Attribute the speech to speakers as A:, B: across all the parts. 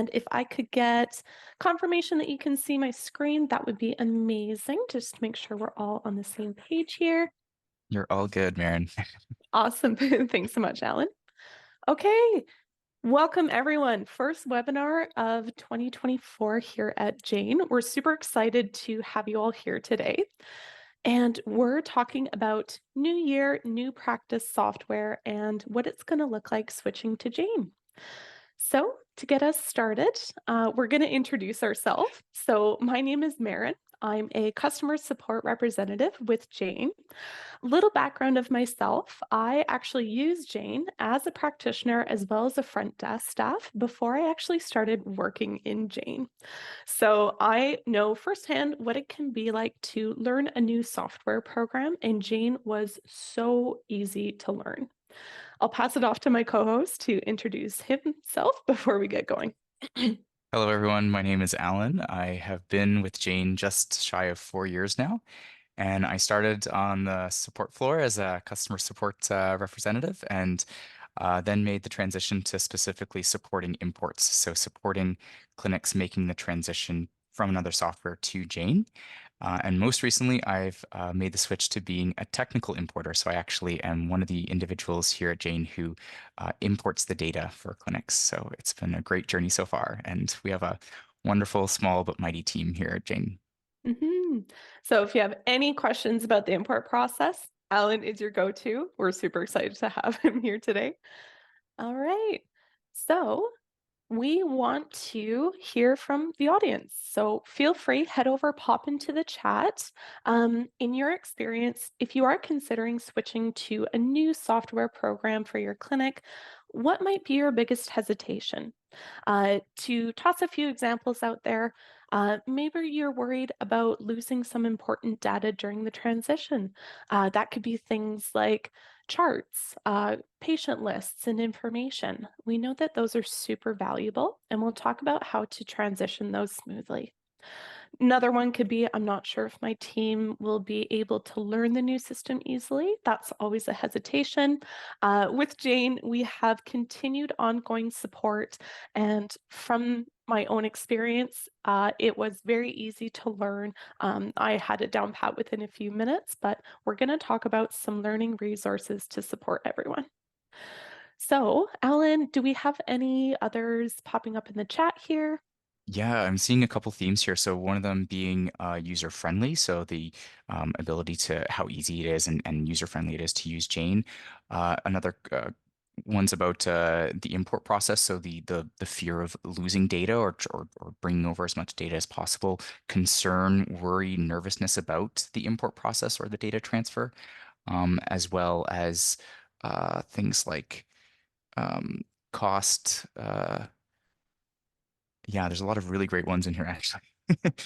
A: And if I could get confirmation that you can see my screen, that would be amazing. Just make sure we're all on the same page here.
B: You're all good, Maren.
A: Awesome. Thanks so much, Alan. Okay. Welcome, everyone. First webinar of 2024 here at Jane. We're super excited to have you all here today. And we're talking about new year, new practice software, and what it's going to look like switching to Jane. So, to get us started, we're going to introduce ourselves. So, my name is Maren. I'm a customer support representative with Jane. Little background of myself, I actually used Jane as a practitioner as well as a front desk staff before I actually started working in Jane. So I know firsthand what it can be like to learn a new software program, and Jane was so easy to learn. I'll pass it off to my co-host to introduce himself before we get going.
B: Hello, everyone. My name is Alan. I have been with Jane just shy of 4 years now, and I started on the support floor as a customer support representative, and then made the transition to specifically supporting imports, so supporting clinics making the transition from another software to Jane. And most recently, I've made the switch to being a technical importer. So I actually am one of the individuals here at Jane who imports the data for clinics. So it's been a great journey so far. And we have a wonderful, small but mighty team here at Jane.
A: So if you have any questions about the import process, Alan is your go-to. We're super excited to have him here today. All right. So we want to hear from the audience. So feel free, head over, pop into the chat. In your experience, if you are considering switching to a new software program for your clinic, what might be your biggest hesitation? To toss a few examples out there, maybe you're worried about losing some important data during the transition. That could be things like charts, patient lists, and information. We know that those are super valuable, and we'll talk about how to transition those smoothly. Another one could be, I'm not sure if my team will be able to learn the new system easily. That's always a hesitation. With Jane, we have continued ongoing support, and from my own experience, it was very easy to learn. I had it down pat within a few minutes, but we're going to talk about some learning resources to support everyone. So, Alan, do we have any others popping up in the chat here?
B: Yeah, I'm seeing a couple themes here. So one of them being user friendly. So the ability to how easy it is and user friendly it is to use Jane. Another one's about the import process. So the fear of losing data or bringing over as much data as possible. Concern, worry, nervousness about the import process or the data transfer, as well as things like cost. Yeah, there's a lot of really great ones in here, actually.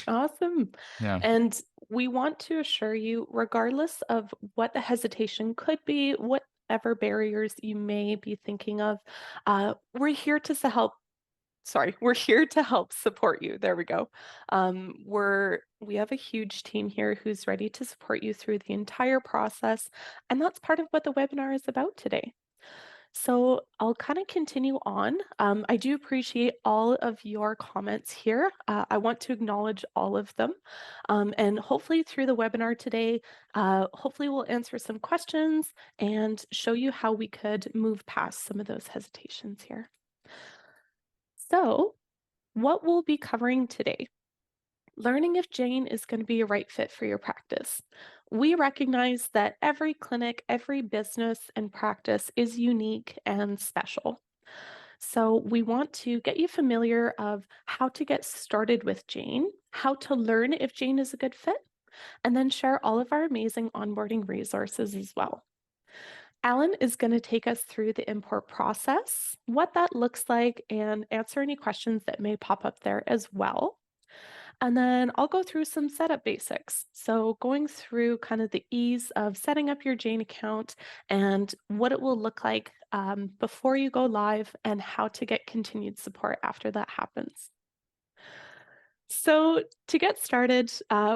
A: Awesome.
B: Yeah.
A: And we want to assure you, regardless of what the hesitation could be, whatever barriers you may be thinking of, we're here to help. Sorry, we're here to help support you. There we go. We have a huge team here who's ready to support you through the entire process, and that's part of what the webinar is about today. So I'll kind of continue on. I do appreciate all of your comments here. I want to acknowledge all of them. And hopefully through the webinar today, hopefully we'll answer some questions and show you how we could move past some of those hesitations here. So what we'll be covering today. Learning if Jane is going to be a right fit for your practice. We recognize that every clinic, every business and practice is unique and special. So we want to get you familiar of how to get started with Jane, how to learn if Jane is a good fit, and then share all of our amazing onboarding resources as well. Alan is going to take us through the import process, what that looks like, and answer any questions that may pop up there as well. And then I'll go through some setup basics. So going through kind of the ease of setting up your Jane account and what it will look like before you go live and how to get continued support after that happens. So to get started,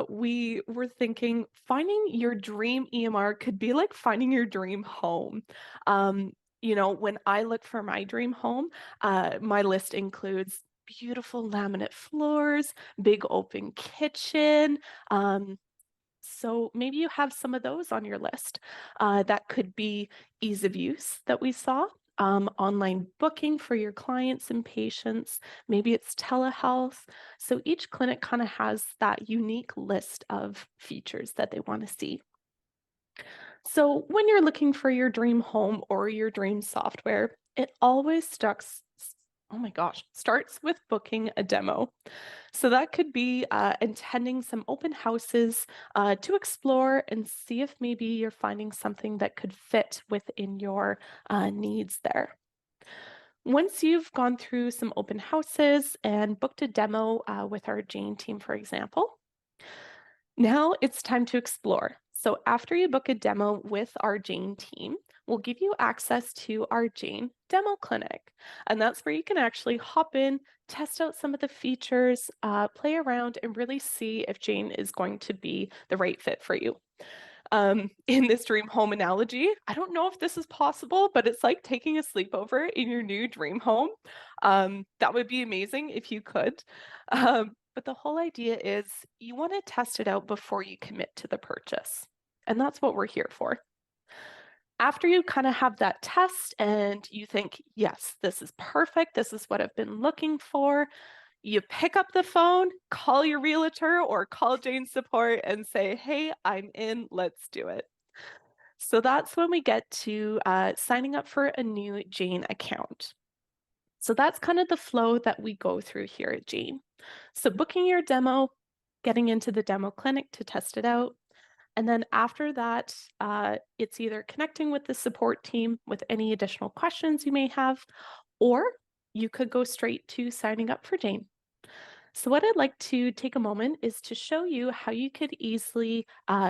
A: we were thinking finding your dream EMR could be like finding your dream home. When I look for my dream home, my list includes beautiful laminate floors, big open kitchen. So maybe you have some of those on your list. That could be ease of use that we saw, online booking for your clients and patients. Maybe it's telehealth. So each clinic kind of has that unique list of features that they want to see. So when you're looking for your dream home or your dream software, it always starts with booking a demo. So that could be attending some open houses to explore and see if maybe you're finding something that could fit within your needs there. Once you've gone through some open houses and booked a demo with our Jane team, for example, now it's time to explore. So after you book a demo with our Jane team, we'll give you access to our Jane demo clinic. And that's where you can actually hop in, test out some of the features, play around, and really see if Jane is going to be the right fit for you. In this dream home analogy, I don't know if this is possible, but it's like taking a sleepover in your new dream home. That would be amazing if you could. But the whole idea is you want to test it out before you commit to the purchase. And that's what we're here for. After you kind of have that test and you think, yes, this is perfect, this is what I've been looking for, you pick up the phone, call your realtor or call Jane support and say, hey, I'm in, let's do it. So that's when we get to signing up for a new Jane account. So that's kind of the flow that we go through here at Jane. So booking your demo, getting into the demo clinic to test it out. And then after that, it's either connecting with the support team with any additional questions you may have, or you could go straight to signing up for Jane. So what I'd like to take a moment is to show you how you could easily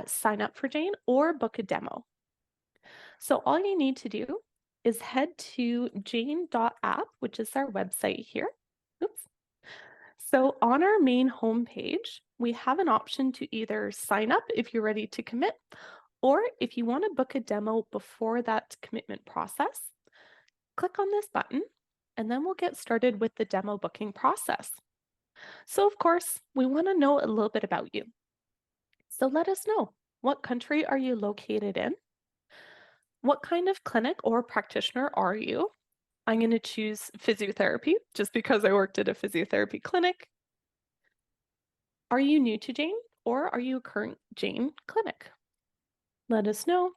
A: sign up for Jane or book a demo. So all you need to do is head to jane.app, which is our website here. Oops. So on our main homepage, we have an option to either sign up if you're ready to commit, or if you want to book a demo before that commitment process, click on this button, and then we'll get started with the demo booking process. So of course, we want to know a little bit about you. So let us know, what country are you located in? What kind of clinic or practitioner are you? I'm going to choose physiotherapy just because I worked at a physiotherapy clinic. Are you new to Jane or are you a current Jane clinic? Let us know.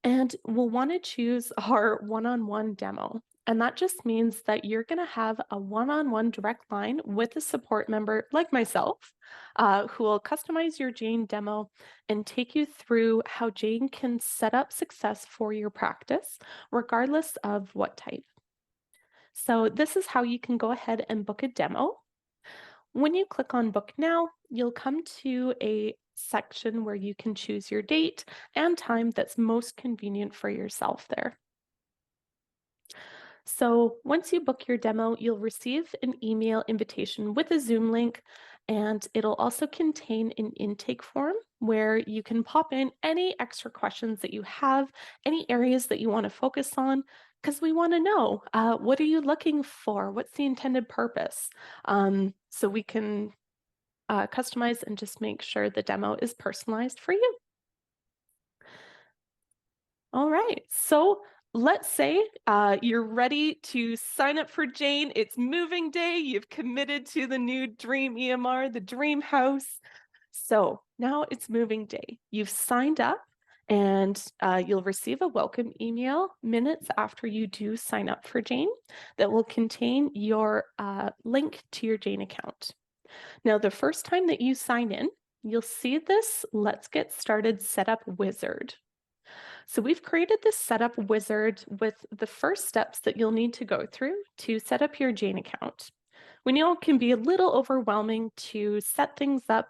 A: And we'll want to choose our one-on-one demo. And that just means that you're going to have a one-on-one direct line with a support member like myself, who will customize your Jane demo and take you through how Jane can set up success for your practice, regardless of what type. So this is how you can go ahead and book a demo. When you click on Book Now, you'll come to a section where you can choose your date and time that's most convenient for yourself there. So once you book your demo, you'll receive an email invitation with a Zoom link, and it'll also contain an intake form where you can pop in any extra questions that you have, any areas that you want to focus on, because we want to know, what are you looking for? What's the intended purpose? So we can customize and just make sure the demo is personalized for you. All right, so let's say you're ready to sign up for Jane. It's moving day. You've committed to the new dream EMR, the dream house. So now it's moving day. You've signed up and you'll receive a welcome email minutes after you do sign up for Jane that will contain your link to your Jane account. Now, the first time that you sign in, you'll see this Let's Get Started Setup Wizard. So we've created this setup wizard with the first steps that you'll need to go through to set up your Jane account. We know it can be a little overwhelming to set things up,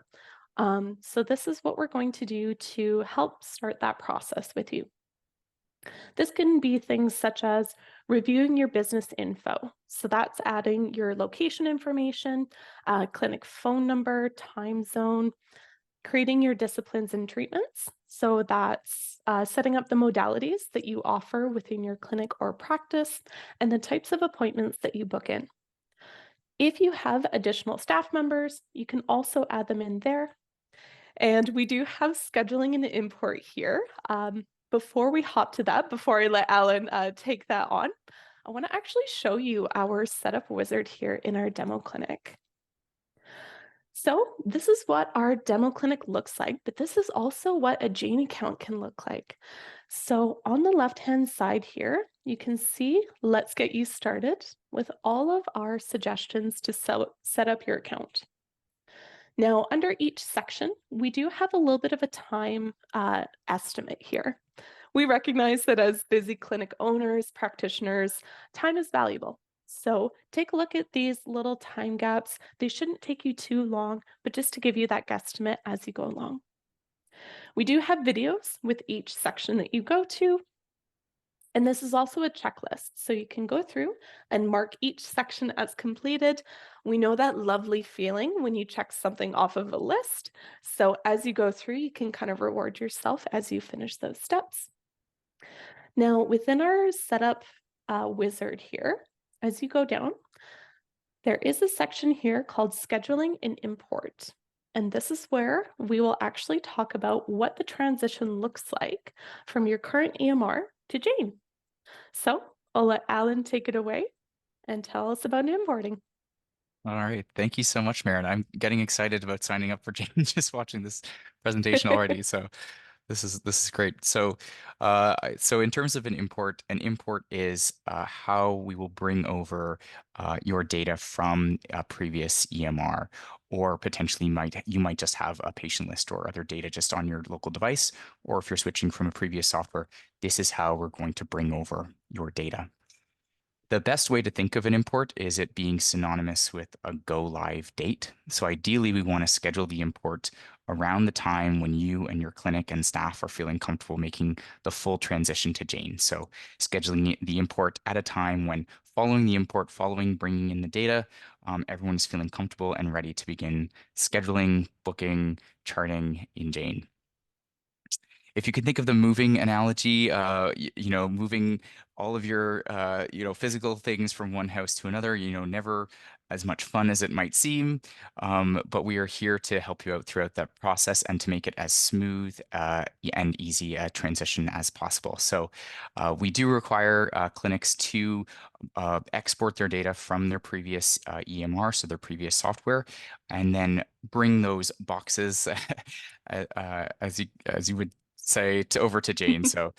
A: so this is what we're going to do to help start that process with you. This can be things such as reviewing your business info. So that's adding your location information, clinic phone number, time zone, creating your disciplines and treatments. So that's setting up the modalities that you offer within your clinic or practice and the types of appointments that you book in. If you have additional staff members, you can also add them in there. And we do have scheduling and import here. Before we hop to that, before I let Alan take that on, I want to actually show you our setup wizard here in our demo clinic. So this is what our demo clinic looks like, but this is also what a Jane account can look like. So on the left-hand side here, you can see Let's Get You Started with all of our suggestions to set up your account. Now, under each section, we do have a little bit of a time estimate here. We recognize that as busy clinic owners, practitioners, time is valuable. So take a look at these little time gaps. They shouldn't take you too long, but just to give you that guesstimate as you go along. We do have videos with each section that you go to. And this is also a checklist. So you can go through and mark each section as completed. We know that lovely feeling when you check something off of a list. So as you go through, you can kind of reward yourself as you finish those steps. Now, within our setup wizard here, as you go down, there is a section here called Scheduling and Import. And this is where we will actually talk about what the transition looks like from your current EMR to Jane. So I'll let Alan take it away and tell us about onboarding.
B: All right. Thank you so much, Maren. I'm getting excited about signing up for Jane just watching this presentation already. So this is great. So in terms of an import is how we will bring over your data from a previous EMR, or potentially you might just have a patient list or other data just on your local device, or if you're switching from a previous software, this is how we're going to bring over your data. The best way to think of an import is it being synonymous with a go live date. So ideally, we want to schedule the import around the time when you and your clinic and staff are feeling comfortable making the full transition to Jane. So scheduling the import at a time when following the import, following bringing in the data, everyone is feeling comfortable and ready to begin scheduling, booking, charting in Jane. If you could think of the moving analogy, moving all of your, physical things from one house to another, never as much fun as it might seem. But we are here to help you out throughout that process and to make it as smooth and easy a transition as possible. So we do require clinics to export their data from their previous EMR, so their previous software, and then bring those boxes, as you would say, over to Jane. So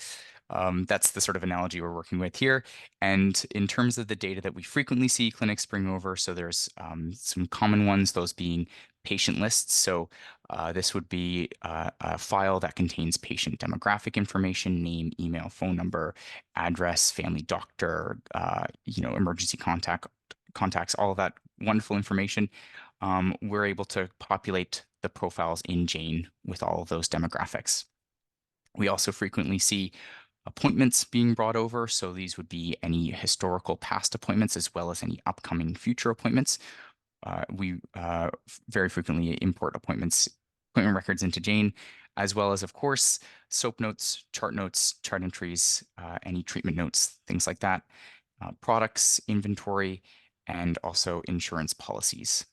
B: that's the sort of analogy we're working with here. And in terms of the data that we frequently see clinics bring over, so there's some common ones, those being patient lists. So this would be a file that contains patient demographic information, name, email, phone number, address, family doctor, emergency contacts, all of that wonderful information. We're able to populate the profiles in Jane with all of those demographics. We also frequently see appointments being brought over. So these would be any historical past appointments as well as any upcoming future appointments. We very frequently import appointment records into Jane, as well as, of course, SOAP notes, chart entries, any treatment notes, things like that, products, inventory, and also insurance policies.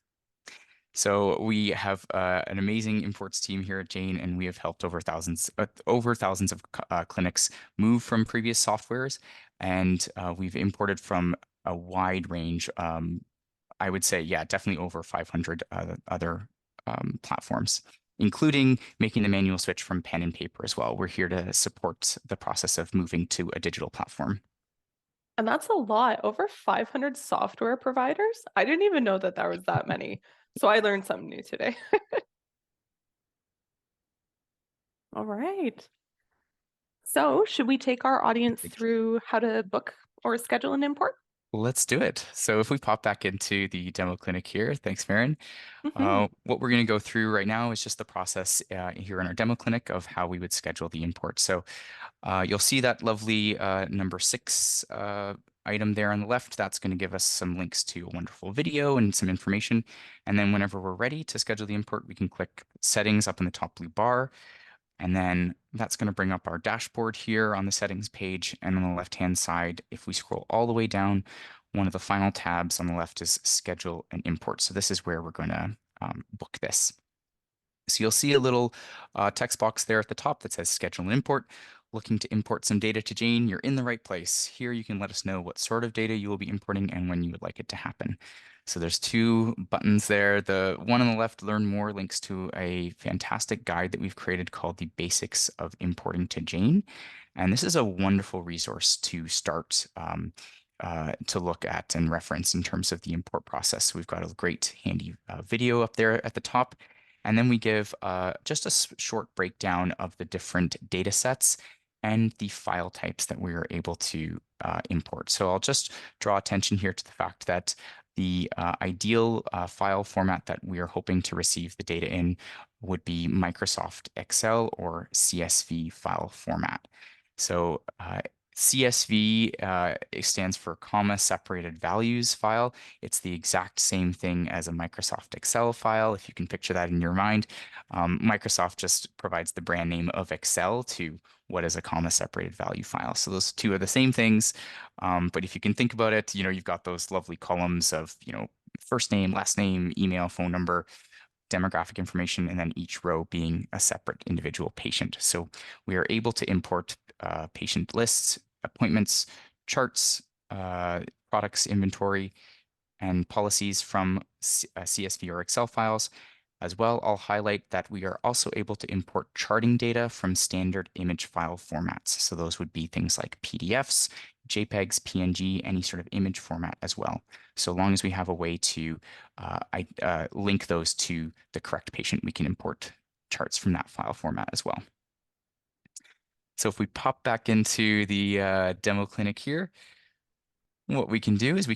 B: So we have an amazing imports team here at Jane, and we have helped over thousands of clinics move from previous softwares, and we've imported from a wide range. I would say, yeah, definitely over 500 other platforms, including making the manual switch from pen and paper as well. We're here to support the process of moving to a digital platform.
A: And that's a lot, over 500 software providers. I didn't even know that there was that many. So I learned something new today. All right. So should we take our audience through how to book or schedule an import?
B: Let's do it. So if we pop back into the demo clinic here, thanks, Maren.
A: Mm-hmm.
B: What we're going to go through right now is just the process here in our demo clinic of how we would schedule the import. So you'll see that lovely number 6 item there on the left. That's going to give us some links to a wonderful video and some information. And then whenever we're ready to schedule the import, we can click settings up in the top blue bar. And then that's going to bring up our dashboard here on the settings page. And on the left-hand side, if we scroll all the way down, One of the final tabs on the left is schedule and import. So this is where we're going to book this. So you'll see a little text box there at the top that says schedule and import. Looking to import some data to Jane, you're in the right place. Here you can let us know what sort of data you will be importing and when you would like it to happen. So there's two buttons there. The one on the left, Learn More, links to a fantastic guide that we've created called The Basics of Importing to Jane. And this is a wonderful resource to start to look at and reference in terms of the import process. So we've got a great handy video up there at the top. And then we give just a short breakdown of the different data sets and the file types that we are able to import. So I'll just draw attention here to the fact that the ideal file format that we are hoping to receive the data in would be Microsoft Excel or CSV file format. So CSV it stands for comma separated values file. It's the exact same thing as a Microsoft Excel file, if you can picture that in your mind. Microsoft just provides the brand name of Excel to what is a comma separated value file. So those two are the same things. But if you can think about it, you've got those lovely columns of, first name, last name, email, phone number, demographic information, and then each row being a separate individual patient. So we are able to import patient lists, appointments, charts, products, inventory, and policies from CSV or Excel files. As well, I'll highlight that we are also able to import charting data from standard image file formats. So those would be things like PDFs, JPEGs, PNG, any sort of image format as well. So long as we have a way to link those to the correct patient, we can import charts from that file format as well. So if we pop back into the demo clinic here, what we can do is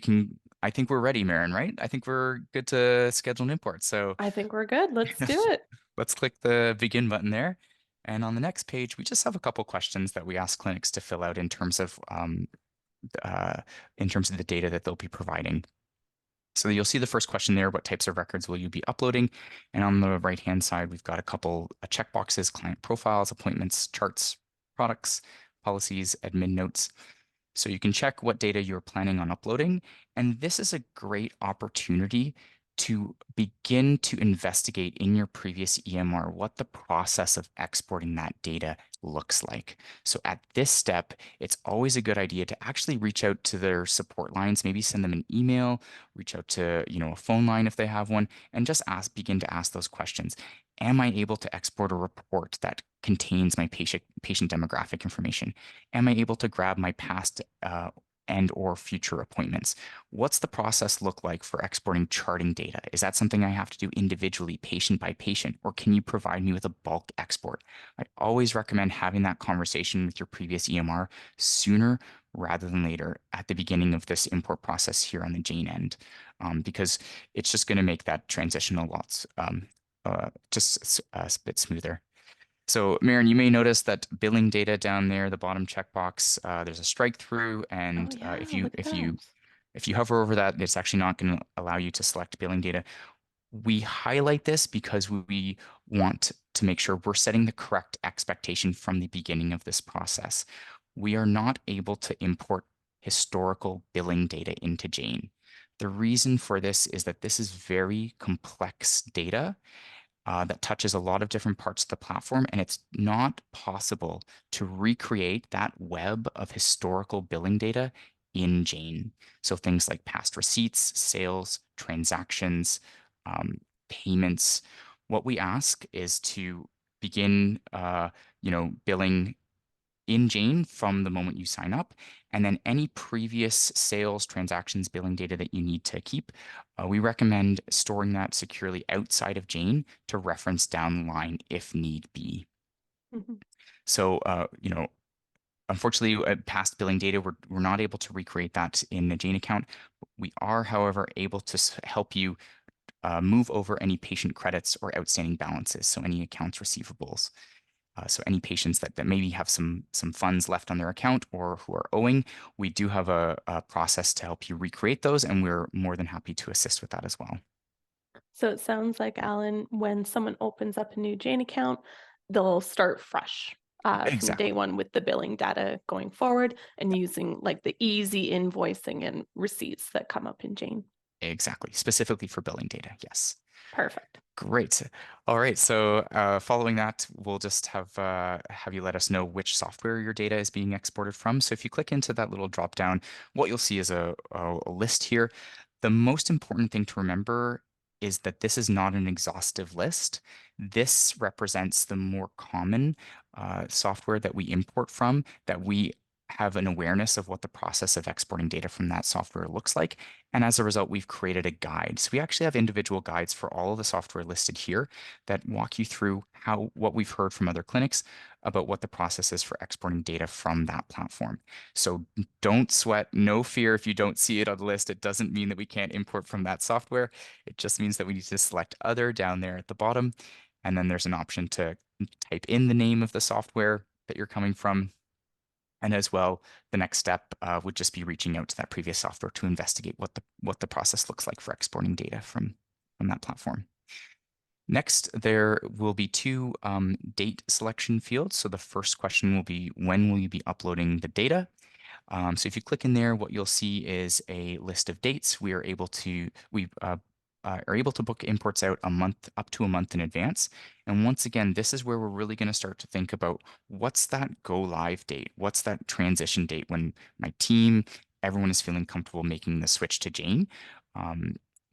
B: I think we're ready, Marin, right? I think we're good to schedule an import. So
A: I think we're good. Let's do it.
B: let's click the begin button there. And on the next page, we just have a couple questions that we ask clinics to fill out in terms of the data that they'll be providing. So you'll see the first question there, what types of records will you be uploading? And on the right-hand side, we've got a couple of checkboxes, client profiles, appointments, charts, products, policies, admin notes. So you can check what data you're planning on uploading. And this is a great opportunity to begin to investigate in your previous EMR what the process of exporting that data looks like. So at this step, it's always a good idea to actually reach out to their support lines, maybe send them an email, reach out to, a phone line if they have one, and just begin to ask those questions. Am I able to export a report that contains my patient demographic information? Am I able to grab my past and or future appointments? What's the process look like for exporting charting data? Is that something I have to do individually, patient by patient, or can you provide me with a bulk export? I always recommend having that conversation with your previous EMR sooner rather than later at the beginning of this import process here on the Jane end, because it's just going to make that transition a lot just a bit smoother. So, Maren, you may notice that billing data down there, the bottom checkbox, there's a strike through,
A: Oh
B: and
A: yeah,
B: if you
A: look at that.
B: if you hover over that, it's actually not going to allow you to select billing data. We highlight this because we want to make sure we're setting the correct expectation from the beginning of this process. We are not able to import historical billing data into Jane. The reason for this is that this is very complex data that touches a lot of different parts of the platform, and it's not possible to recreate that web of historical billing data in Jane. So things like past receipts, sales, transactions, payments. What we ask is to begin, billing in Jane from the moment you sign up, and then any previous sales, transactions, billing data that you need to keep, we recommend storing that securely outside of Jane to reference down the line if need be.
A: Mhm.
B: So, unfortunately, past billing data, we're not able to recreate that in the Jane account. We are, however, able to help you move over any patient credits or outstanding balances, so any accounts receivables. So any patients that maybe have some funds left on their account or who are owing, we do have a process to help you recreate those, and we're more than happy to assist with that as well.
A: So it sounds like, Alan, when someone opens up a new Jane account, they'll start fresh. from day
B: Exactly.
A: one with the billing data going forward and using like the easy invoicing and receipts that come up in Jane.
B: Exactly. Specifically for billing data. Yes.
A: Perfect.
B: Great. All right. So following that, we'll just have you let us know which software your data is being exported from. So if you click into that little drop down, what you'll see is a list here. The most important thing to remember is that this is not an exhaustive list. This represents the more common software that we import from, that we have an awareness of what the process of exporting data from that software looks like. And as a result, we've created a guide. So we actually have individual guides for all of the software listed here that walk you through what we've heard from other clinics about what the process is for exporting data from that platform. So don't sweat, no fear if you don't see it on the list. It doesn't mean that we can't import from that software. It just means that we need to select other down there at the bottom. And then there's an option to type in the name of the software that you're coming from. And as well, the next step would just be reaching out to that previous software to investigate what the process looks like for exporting data from that platform. Next, there will be two date selection fields. So the first question will be, when will you be uploading the data? So if you click in there, what you'll see is a list of dates. We are able to book imports out up to a month in advance. And once again, this is where we're really going to start to think about what's that go live date? What's that transition date when my team, everyone is feeling comfortable making the switch to Jane?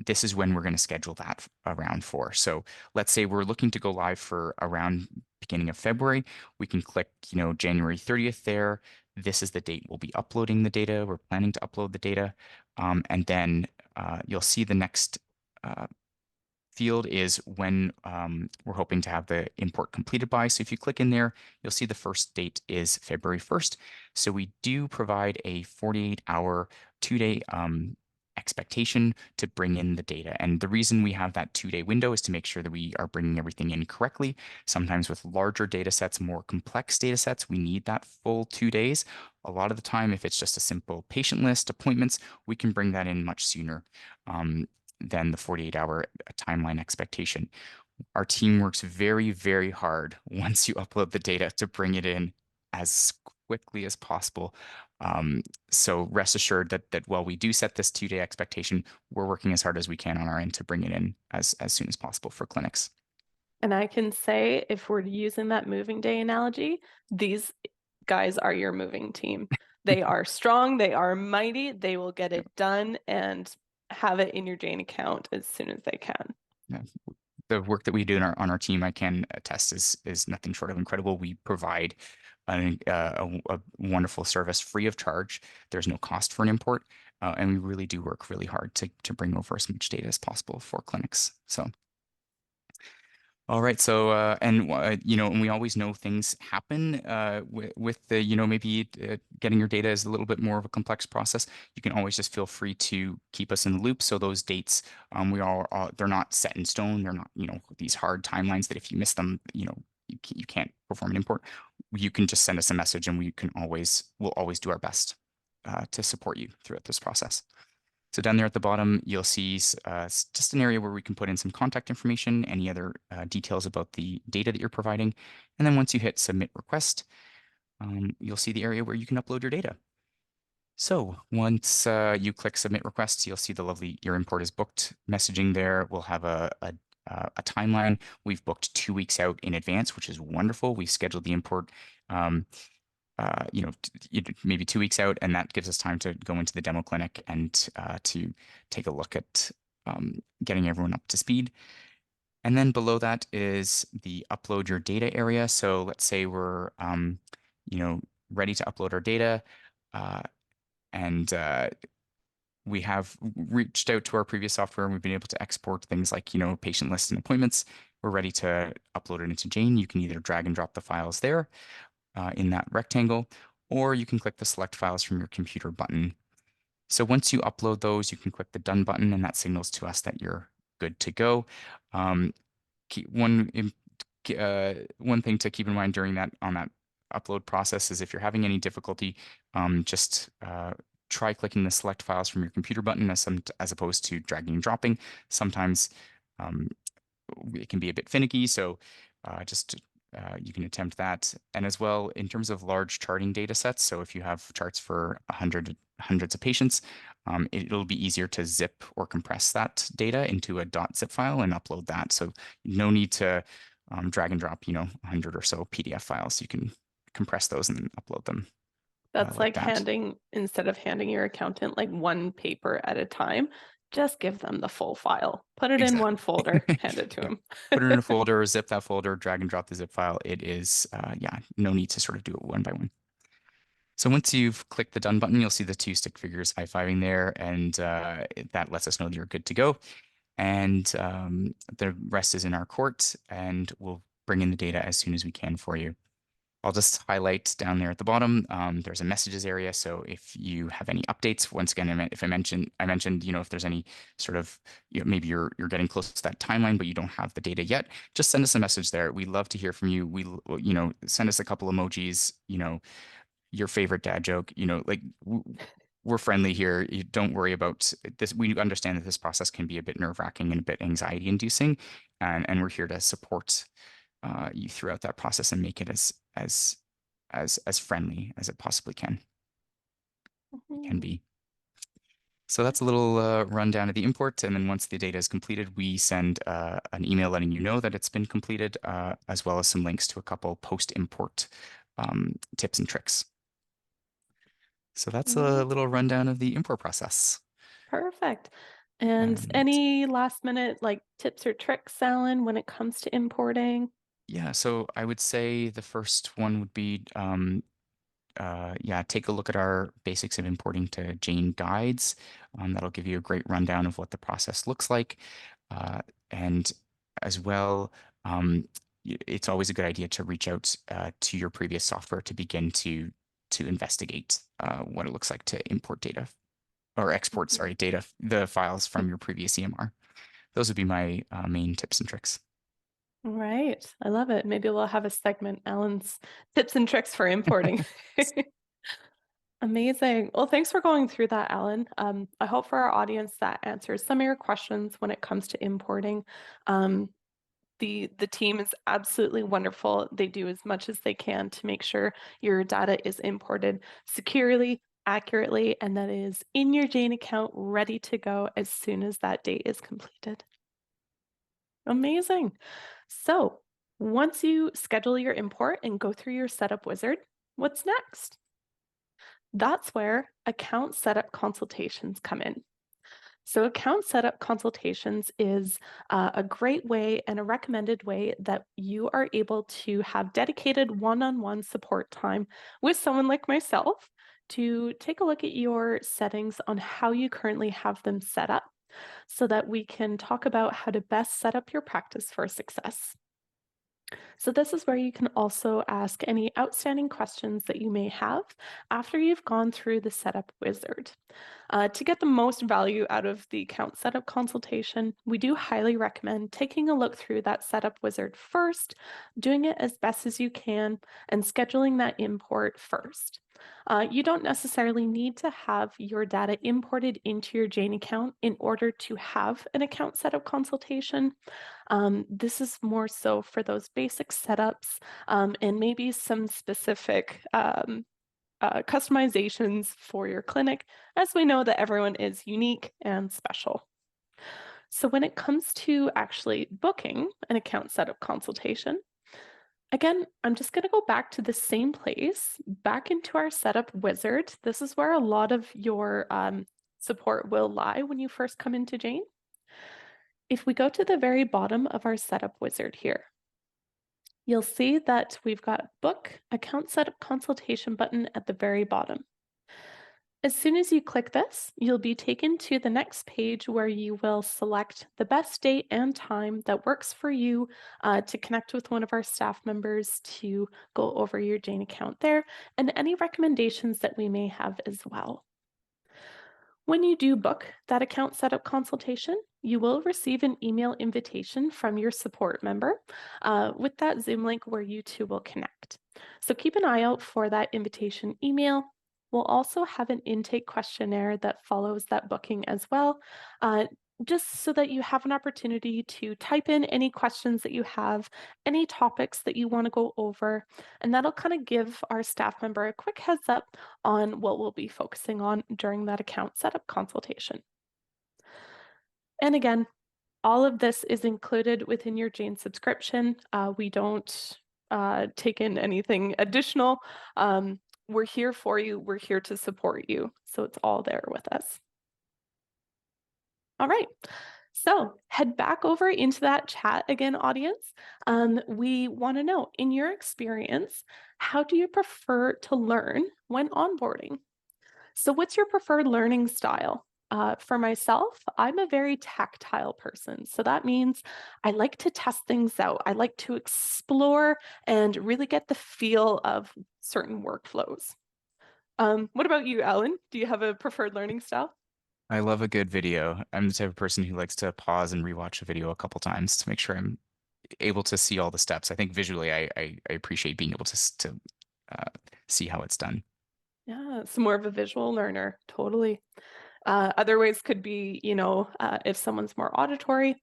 B: This is when we're going to schedule that around for. So let's say we're looking to go live for around beginning of February. We can click, January 30th there. This is the date we'll be uploading the data. We're planning to upload the data. And then you'll see the next uh, field is when we're hoping to have the import completed by. So if you click in there, you'll see the first date is February 1st. So we do provide a 48-hour, 2-day expectation to bring in the data. And the reason we have that 2-day window is to make sure that we are bringing everything in correctly. Sometimes with larger data sets, more complex data sets, we need that full 2 days. A lot of the time, if it's just a simple patient list, appointments, we can bring that in much sooner than the 48-hour timeline expectation. Our team works very, very hard once you upload the data to bring it in as quickly as possible. So rest assured that while we do set this 2-day expectation, we're working as hard as we can on our end to bring it in as soon as possible for clinics.
A: And I can say, if we're using that moving day analogy, these guys are your moving team. They are strong, they are mighty, they will get it done and have it in your Jane account as soon as they can.
B: Yeah. The work that we do on our team, I can attest, is nothing short of incredible. We provide a wonderful service free of charge. There's no cost for an import, and we really do work really hard to bring over as much data as possible for clinics. So. All right. So, and we always know things happen with the, maybe getting your data is a little bit more of a complex process. You can always just feel free to keep us in the loop. So those dates, they're not set in stone. They're not, these hard timelines that if you miss them, you can't perform an import. You can just send us a message, and we'll always do our best to support you throughout this process. So down there at the bottom, you'll see just an area where we can put in some contact information, any other details about the data that you're providing. And then once you hit submit request, you'll see the area where you can upload your data. So once you click submit requests, you'll see the lovely your import is booked messaging there. We'll have a timeline. We've booked 2 weeks out in advance, which is wonderful. We scheduled the import maybe 2 weeks out, and that gives us time to go into the demo clinic and to take a look at getting everyone up to speed. And then below that is the upload your data area. So let's say we're ready to upload our data, and we have reached out to our previous software and we've been able to export things like patient lists and appointments. We're ready to upload it into Jane. You can either drag and drop the files there in that rectangle, or you can click the select files from your computer button. So once you upload those, you can click the done button, and that signals to us that you're good to go. One thing to keep in mind during that upload process is if you're having any difficulty, just try clicking the select files from your computer button as opposed to dragging and dropping. Sometimes it can be a bit finicky, so just you can attempt that. And as well, in terms of large charting data sets, so if you have charts for hundreds of patients, it'll be easier to zip or compress that data into a .zip file and upload that. So no need to drag and drop, 100 or so PDF files. You can compress those and then upload them
A: That's
B: like
A: like
B: that.
A: instead of handing your accountant like one paper at a time, just give them the full file. Put it in one
B: Exactly.
A: folder, hand it to
B: Yep.
A: them.
B: Put it in a folder, zip that folder, drag and drop the zip file. It is, yeah, no need to sort of do it one by one. So once you've clicked the done button, you'll see the two stick figures high-fiving there, and that lets us know that you're good to go. And the rest is in our court, and we'll bring in the data as soon as we can for you. I'll just highlight down there at the bottom. There's a messages area, so if you have any updates, once again, if I mentioned, if there's any sort of, maybe you're getting close to that timeline, but you don't have the data yet, just send us a message there. We love to hear from you. Send us a couple emojis. Your favorite dad joke. We're friendly here. You don't worry about this. We understand that this process can be a bit nerve-wracking and a bit anxiety-inducing, and we're here to support you throughout that process and make it as friendly as it possibly can
A: Mhm.
B: be. So that's a little rundown of the import, and then once the data is completed, we send an email letting you know that it's been completed, as well as some links to a couple post-import tips and tricks. So that's a little rundown of the import process.
A: Perfect. And
B: And
A: any last minute like tips or tricks, Alan, when it comes to importing?
B: yeah, so I would say the first one would be yeah, take a look at our basics of importing to Jane guides. That'll give you a great rundown of what the process looks like. And as well, it's always a good idea to reach out to your previous software to begin to investigate what it looks like to import data or export,
A: Mhm.
B: sorry, the files from your previous EMR. Those would be my main tips and tricks.
A: Right. I love it. Maybe we'll have a segment, Alan's tips and tricks for importing. Amazing. Well, thanks for going through that, Alan. I hope for our audience that answers some of your questions when it comes to importing. Um, the team is absolutely wonderful. They do as much as they can to make sure your data is imported securely, accurately, and that is in your Jane account, ready to go as soon as that date is completed. Amazing. So once you schedule your import and go through your setup wizard, what's next? That's where account setup consultations come in. So account setup consultations is a great way and a recommended way that you are able to have dedicated one-on-one support time with someone like myself to take a look at your settings on how you currently have them set up so that we can talk about how to best set up your practice for success. So this is where you can also ask any outstanding questions that you may have after you've gone through the setup wizard. To get the most value out of the account setup consultation, we do highly recommend taking a look through that setup wizard first, doing it as best as you can, and scheduling that import first. You don't necessarily need to have your data imported into your Jane account in order to have an account setup consultation. This is more so for those basic setups and maybe some specific customizations for your clinic, as we know that everyone is unique and special. So when it comes to actually booking an account setup consultation, again, I'm just going to go back to the same place, back into our setup wizard. This is where a lot of your support will lie when you first come into Jane. If we go to the very bottom of our setup wizard here, you'll see that we've got book account setup consultation button at the very bottom. As soon as you click this, you'll be taken to the next page where you will select the best date and time that works for you to connect with one of our staff members to go over your Jane account there and any recommendations that we may have as well. When you do book that account setup consultation, you will receive an email invitation from your support member with that Zoom link where you two will connect. So keep an eye out for that invitation email. We'll also have an intake questionnaire that follows that booking as well. just so that you have an opportunity to type in any questions that you have, any topics that you want to go over, and that'll kind of give our staff member a quick heads up on what we'll be focusing on during that account setup consultation. And again, all of this is included within your Jane subscription. We don't take in anything additional. We're here for you. We're here to support you. So it's all there with us. All right. So head back over into that chat again, audience. We want to know, in your experience, how do you prefer to learn when onboarding? So what's your preferred learning style? For myself, I'm a very tactile person. So that means I like to test things out. I like to explore and really get the feel of certain workflows. What about you, Ellen? Do you have a preferred learning style?
B: I love a good video. I'm the type of person who likes to pause and rewatch a video a couple times to make sure I'm able to see all the steps. I think visually, I appreciate being able to uh, see how it's done.
A: Yeah, it's more of a visual learner, totally. Other ways could be, if someone's more auditory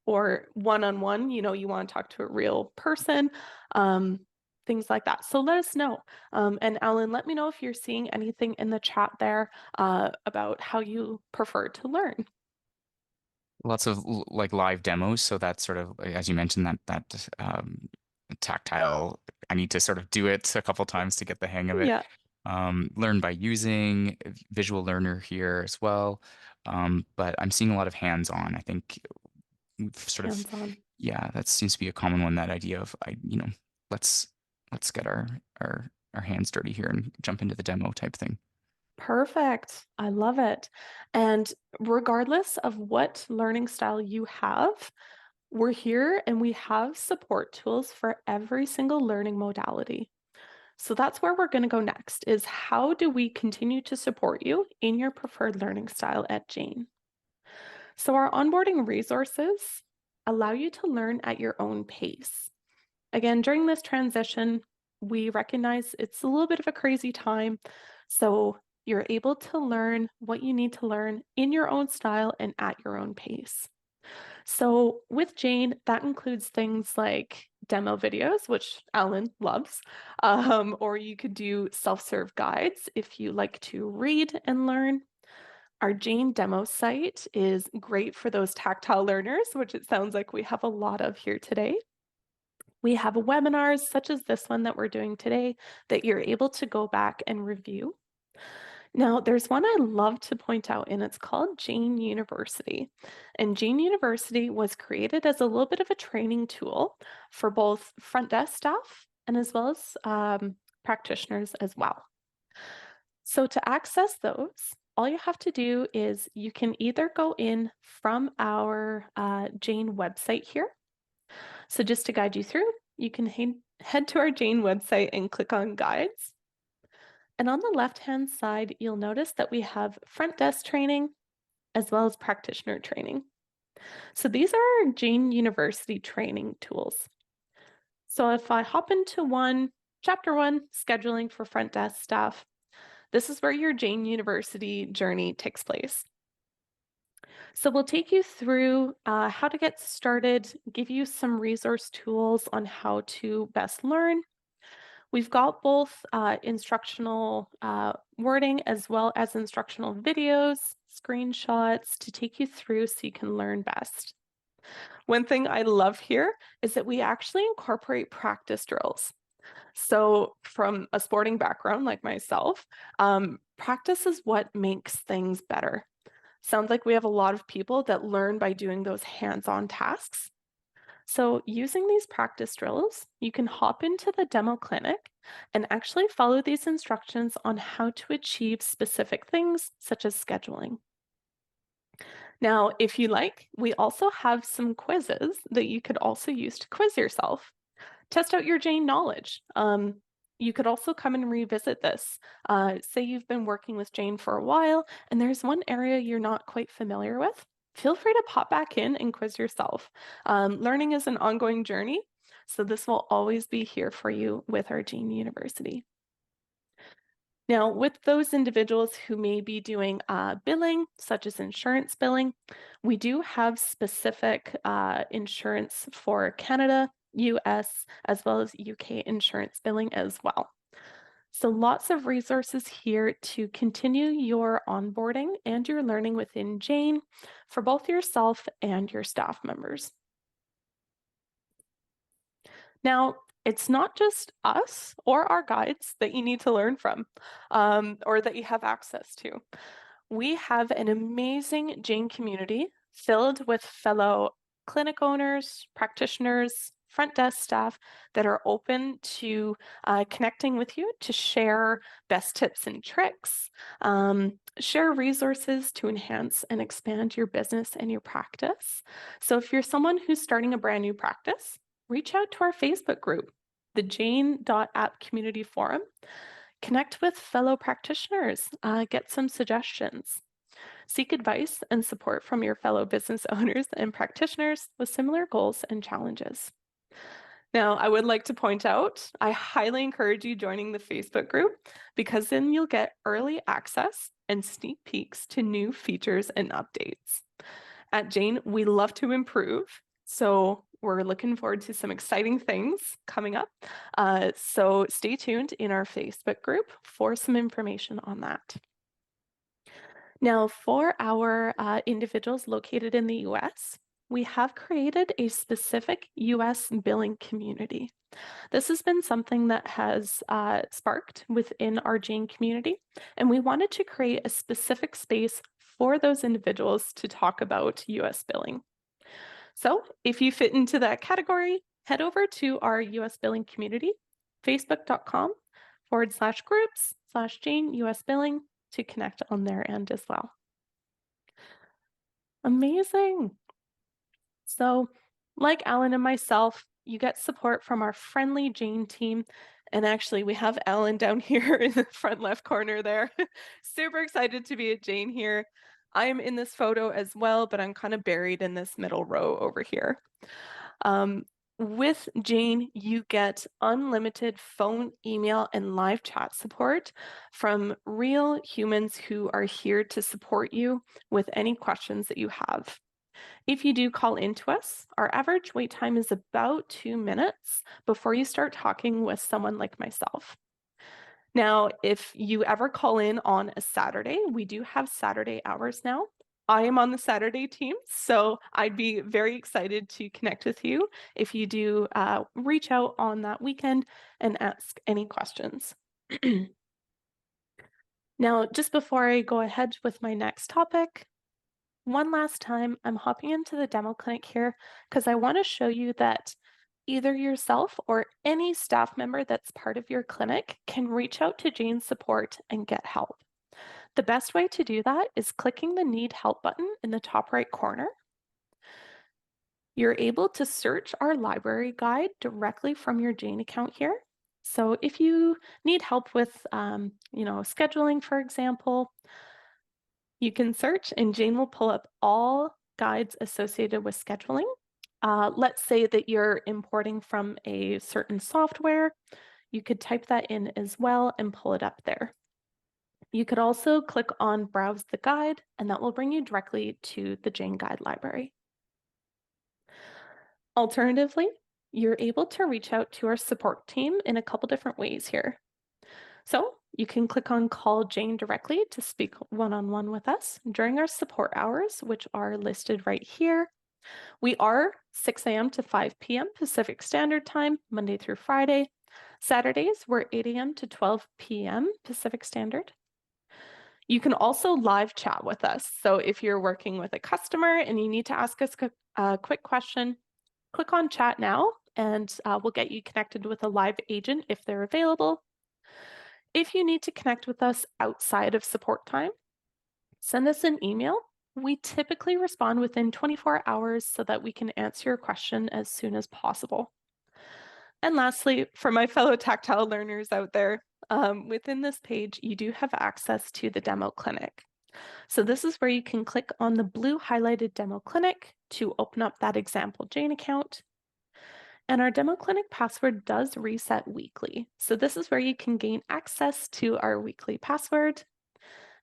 A: or one-on-one, you want to talk to a real person, um, things like that. So let us know. And Alan, let me know if you're seeing anything in the chat there about how you prefer to learn.
B: Lots of like live demos, so that's sort of as you mentioned that tactile. I need to sort of do it a couple times to get the hang of it.
A: Yeah,
B: Learn by using, visual learner here as well. But I'm seeing a lot of hands-on. I think sort of,
A: hands-on.
B: yeah, that seems to be a common one, that idea of let's let's get our hands dirty here and jump into the demo type thing.
A: Perfect. I love it. And regardless of what learning style you have, we're here and we have support tools for every single learning modality. So that's where we're going to go next, is how do we continue to support you in your preferred learning style at Jane? So our onboarding resources allow you to learn at your own pace. Again, during this transition, we recognize it's a little bit of a crazy time. So you're able to learn what you need to learn in your own style and at your own pace. So with Jane, that includes things like demo videos, which Alan loves, or you could do self-serve guides if you like to read and learn. Our Jane demo site is great for those tactile learners, which it sounds like we have a lot of here today. We have webinars such as this one that we're doing today that you're able to go back and review. Now, there's one I love to point out, and it's called Jane University. And Jane University was created as a little bit of a training tool for both front desk staff and as well as practitioners as well. So to access those, all you have to do is you can either go in from our Jane website here. So just to guide you through, you can head to our Jane website and click on guides. And on the left-hand side, you'll notice that we have front desk training as well as practitioner training. So these are our Jane University training tools. So if I hop into chapter one, scheduling for front desk staff, this is where your Jane University journey takes place. So we'll take you through how to get started, give you some resource tools on how to best learn. We've got both instructional wording as well as instructional videos, screenshots to take you through so you can learn best. One thing I love here is that we actually incorporate practice drills. So from a sporting background like myself, practice is what makes things better. Sounds like we have a lot of people that learn by doing those hands-on tasks. So using these practice drills, you can hop into the demo clinic and actually follow these instructions on how to achieve specific things such as scheduling. Now, if you like, we also have some quizzes that you could also use to quiz yourself. Test out your Jane knowledge. You could also come and revisit this. Say you've been working with Jane for a while and there's one area you're not quite familiar with. Feel free to pop back in and quiz yourself. Learning is an ongoing journey, so this will always be here for you with our Jane University. Now, with those individuals who may be doing billing, such as insurance billing, we do have specific insurance for Canada, US, as well as UK insurance billing as well. So lots of resources here to continue your onboarding and your learning within Jane for both yourself and your staff members. Now, it's not just us or our guides that you need to learn from or that you have access to. We have an amazing Jane community filled with fellow clinic owners, practitioners, front desk staff that are open to connecting with you to share best tips and tricks, share resources to enhance and expand your business and your practice. So if you're someone who's starting a brand new practice, reach out to our Facebook group, the janeapp community forum. Connect with fellow practitioners, get some suggestions. Seek advice and support from your fellow business owners and practitioners with similar goals and challenges. Now, I would like to point out, I highly encourage you joining the Facebook group because then you'll get early access and sneak peeks to new features and updates. At Jane, we love to improve, so we're looking forward to some exciting things coming up. So stay tuned in our Facebook group for some information on that. Now, for our individuals located in the US, we have created a specific US billing community. This has been something that has sparked within our Jane community, and we wanted to create a specific space for those individuals to talk about US billing. So if you fit into that category, head over to our US billing community, facebook.com/groups/Jane US billing to connect on their end as well. Amazing. So like Alan and myself, you get support from our friendly Jane team. And actually, we have Alan down here in the front left corner there. Super excited to be at Jane here. I am in this photo as well, but I'm kind of buried in this middle row over here. With Jane, you get unlimited phone, email, and live chat support from real humans who are here to support you with any questions that you have. If you do call into us, our average wait time is about 2 minutes before you start talking with someone like myself. Now, if you ever call in on a Saturday, we do have Saturday hours now. I am on the Saturday team, so I'd be very excited to connect with you if you do reach out on that weekend and ask any questions. Now, just before I go ahead with my next topic, one last time, I'm hopping into the demo clinic here because I want to show you that either yourself or any staff member that's part of your clinic can reach out to Jane's support and get help. The best way to do that is clicking the Need Help button in the top right corner. You're able to search our library guide directly from your Jane account here. So if you need help with, scheduling, for example, you can search and Jane will pull up all guides associated with scheduling. Let's say that you're importing from a certain software. You could type that in as well and pull it up there. You could also click on Browse the Guide, and that will bring you directly to the Jane Guide library. Alternatively, you're able to reach out to our support team in a couple different ways here. So you can click on Call Jane directly to speak one-on-one with us during our support hours, which are listed right here. We are 6 a.m. to 5 p.m. Pacific Standard Time, Monday through Friday. Saturdays, we're 8 a.m. to 12 p.m. Pacific Standard. You can also live chat with us. So if you're working with a customer and you need to ask us a quick question, click on Chat Now, and we'll get you connected with a live agent if they're available. If you need to connect with us outside of support time, send us an email. We typically respond within 24 hours so that we can answer your question as soon as possible. And lastly, for my fellow tactile learners out there, within this page, you do have access to the demo clinic. So this is where you can click on the blue highlighted demo clinic to open up that example Jane account. And our demo clinic password does reset weekly. So this is where you can gain access to our weekly password.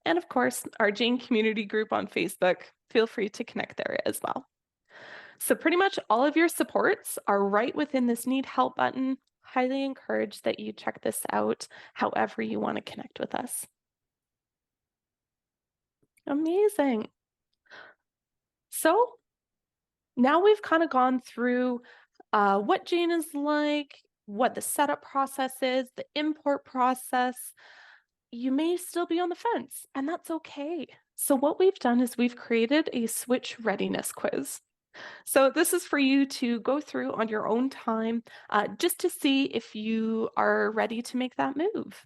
A: And of course, our Jane community group on Facebook. Feel free to connect there as well. So pretty much all of your supports are right within this Need Help button. Highly encourage that you check this out however you want to connect with us. Amazing. So now we've kind of gone through what Jane is like, what the setup process is, the import process. You may still be on the fence, and that's okay. So what we've done is we've created a switch readiness quiz. So this is for you to go through on your own time, just to see if you are ready to make that move.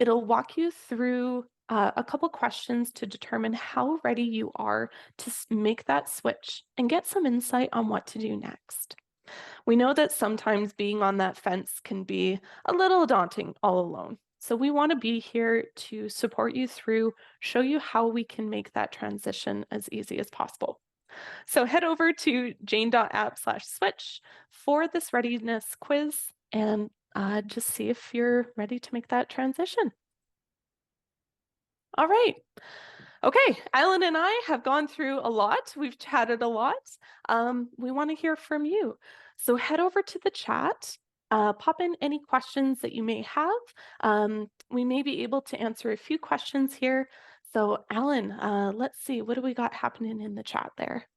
A: It'll walk you through a couple questions to determine how ready you are to make that switch and get some insight on what to do next. We know that sometimes being on that fence can be a little daunting all alone. So we want to be here to support you through, show you how we can make that transition as easy as possible. So head over to jane.app/switch for this readiness quiz and just see if you're ready to make that transition. All right. Okay, Alan and I have gone through a lot. We've chatted a lot. We want to hear from you. So head over to the chat, pop in any questions that you may have. We may be able to answer a few questions here. So Alan, let's see, what do we got happening in the chat there?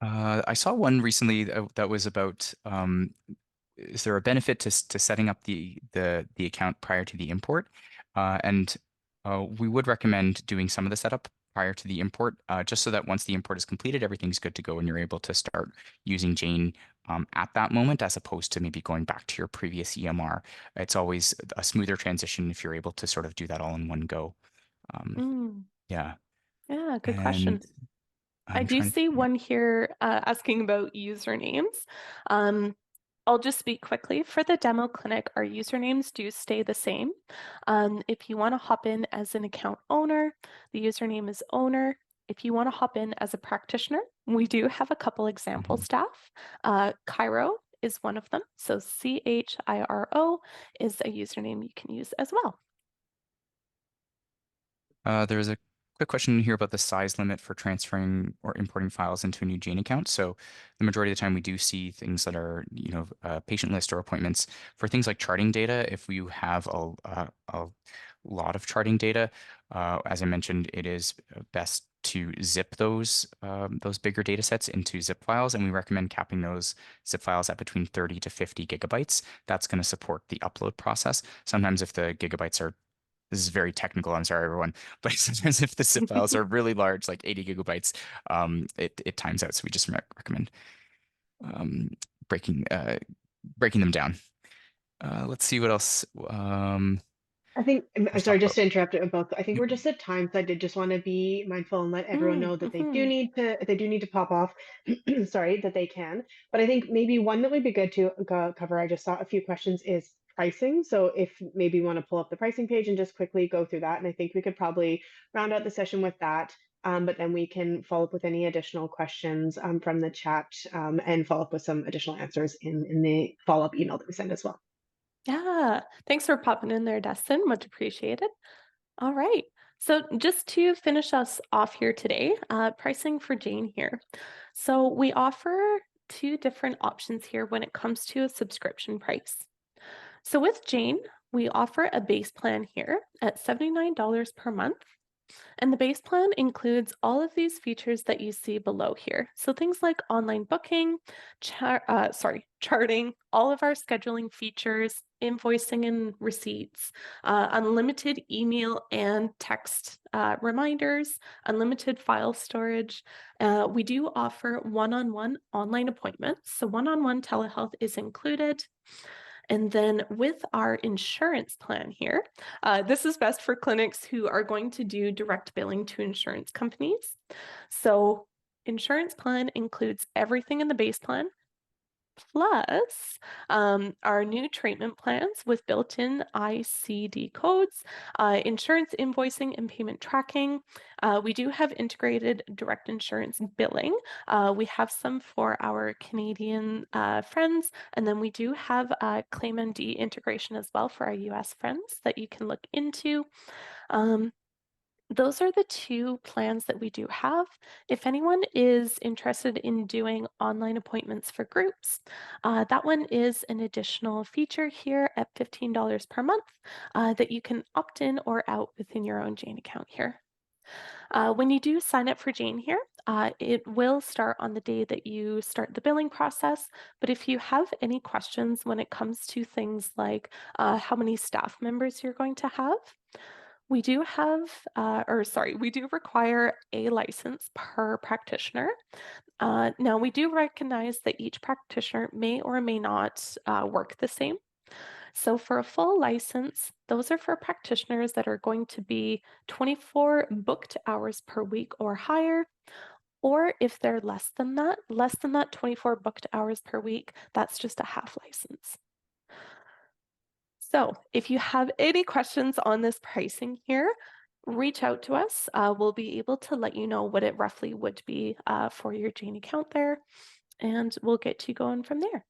B: I saw one recently that was about is there a benefit to setting up the account prior to the import? And we would recommend doing some of the setup prior to the import, just so that once the import is completed, everything's good to go and you're able to start using Jane at that moment, as opposed to maybe going back to your previous EMR. It's always a smoother transition if you're able to sort of do that all in one go. Um,
A: Mm,
B: yeah,
A: yeah, good
B: and
A: question. I
B: I'm
A: do
B: trying to
A: see
B: think.
A: one here asking about usernames. Um, I'll just speak quickly. For the demo clinic, our usernames do stay the same. If you want to hop in as an account owner, the username is owner. If you want to hop in as a practitioner, we do have a couple example
B: Mhm.
A: staff. Cairo is one of them. So CHIRO is a username you can use as well.
B: There's a quick question here about the size limit for transferring or importing files into a new Jane account. So the majority of the time we do see things that are, patient list or appointments. For things like charting data, if you have a lot of charting data, as I mentioned, it is best to zip those bigger data sets into zip files, and we recommend capping those zip files at between 30 to 50 gigabytes. That's going to support the upload process. Sometimes if the gigabytes are this is very technical. I'm sorry, everyone. But sometimes if the zip files are really large, like 80 gigabytes, it times out. So we just recommend um, breaking breaking them down. Let's see what else.
C: I think, I'm
B: Let's
C: sorry,
B: talk
C: just
B: about.
C: to interrupt it both. I think
B: Yep.
C: we're just at times. I did just want to be mindful and let everyone know that they do
A: Mhm.
C: need to, if they do need to pop off, sorry, that they can. But I think maybe one that would be good to cover, I just saw a few questions, is pricing. So if maybe you want to pull up the pricing page and just quickly go through that. And I think we could probably round out the session with that. But then we can follow up with any additional questions from the chat and follow up with some additional answers in the follow-up email that we send as well.
A: Yeah, thanks for popping in there, Dustin. Much appreciated. All right. So just to finish us off here today, pricing for Jane here. So we offer two different options here when it comes to a subscription price. So with Jane, we offer a base plan here at $79 per month. And the base plan includes all of these features that you see below here. So things like online booking, charting, all of our scheduling features, invoicing and receipts, unlimited email and text reminders, unlimited file storage. We do offer one-on-one online appointments. So one-on-one telehealth is included. And then with our insurance plan here, this is best for clinics who are going to do direct billing to insurance companies. So insurance plan includes everything in the base plan, plus our new treatment plans with built-in ICD codes, insurance invoicing and payment tracking. We do have integrated direct insurance billing. We have some for our Canadian friends, and then we do have ClaimMD integration as well for our US friends that you can look into. Those are the two plans that we do have. If anyone is interested in doing online appointments for groups, that one is an additional feature here at $15 per month that you can opt in or out within your own Jane account here. When you do sign up for Jane here, it will start on the day that you start the billing process. But if you have any questions when it comes to things like how many staff members you're going to have, we do have, we do require a license per practitioner. Now, we do recognize that each practitioner may or may not work the same. So for a full license, those are for practitioners that are going to be 24 booked hours per week or higher. Or if they're less than that 24 booked hours per week, that's just a half license. So if you have any questions on this pricing here, reach out to us. We'll be able to let you know what it roughly would be for your Jane account there, and we'll get you going from there.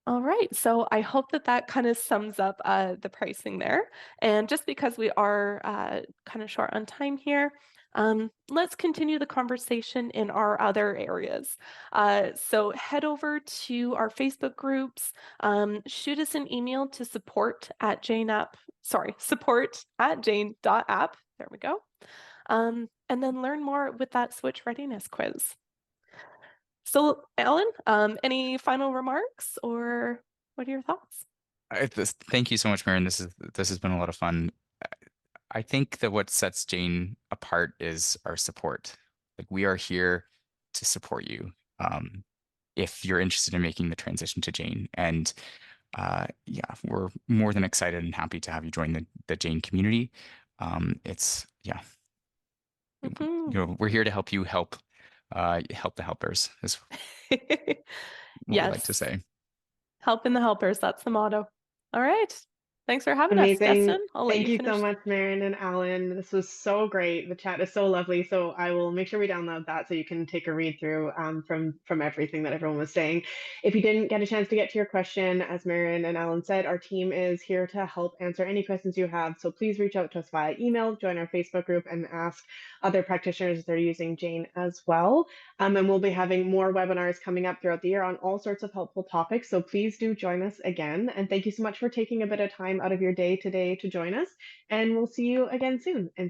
A: All right, so I hope that that kind of sums up the pricing there. And just because we are kind of short on time here, let's continue the conversation in our other areas. So head over to our Facebook groups, shoot us an email to support@jane.app. There we go. And then learn more with that Switch Readiness quiz. So, Alan, any final remarks or what are your thoughts?
B: Thank you so much, Marin. This has been a lot of fun. I think that what sets Jane apart is our support. Like, we are here to support you if you're interested in making the transition to Jane. And yeah, we're more than excited and happy to have you join the Jane community. We're here to help you help the helpers, is what we like to
A: Yes,
B: say.
A: helping the helpers. That's the motto. All right. Thanks for having us,
C: Amazing.
A: Destin. I'll let
C: Thank
A: you
C: you so
A: finish.
C: much, Marin and Alan. This was so great. The chat is so lovely. So I will make sure we download that so you can take a read through from everything that everyone was saying. If you didn't get a chance to get to your question, as Marin and Alan said, our team is here to help answer any questions you have. So please reach out to us via email, join our Facebook group, and ask other practitioners if they're using Jane as well. And we'll be having more webinars coming up throughout the year on all sorts of helpful topics. So please do join us again. And thank you so much for taking a bit of time out of your day today to join us. And we'll see you again soon. And